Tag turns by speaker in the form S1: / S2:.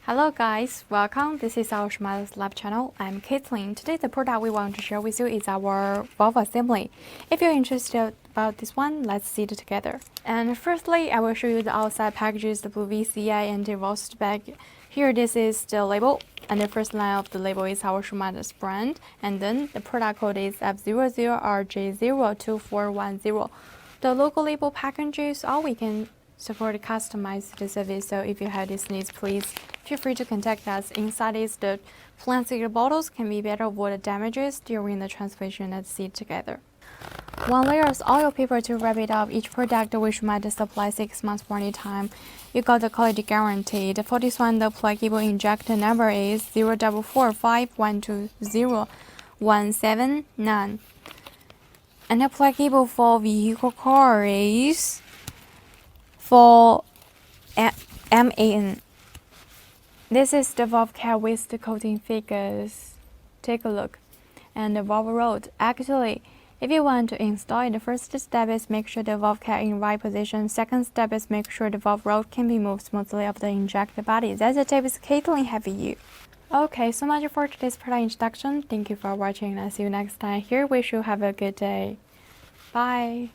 S1: Hello guys, welcome. This is our Shumatt Lab channel. I'm Caitlin. Today the product we want to share with you is our valve assembly. If you're interested about this one, let's see it together. And firstly, I will show you the outside packages, the blue VCI anti-rust bag. Here this is the label, and the first line of the label is our Shumatt's brand, and then the product code is F00RJ02410. The logo label packages, all we can support customized service, so if you have these needs, please feel free to contact us. Inside is the plastic bottles can be better avoid damages during the transmission and see together. One layer of oil paper to wrap it up. Each product which might supply 6 months warranty time. You got the quality guaranteed. For this one, the pluggable injector number is 044512017 and the pluggable for vehicle car is for MAN. This is the valve cap with the coating figures. Take a look. And the valve rod. Actually, if you want to install it, the first step is make sure the valve cap in right position. Second step is make sure the valve rod can be moved smoothly off the injector body. That's the tip is Caitlin having you. Okay, so much for today's product introduction. Thank you for watching and I'll see you next time. Here, wish you have a good day. Bye.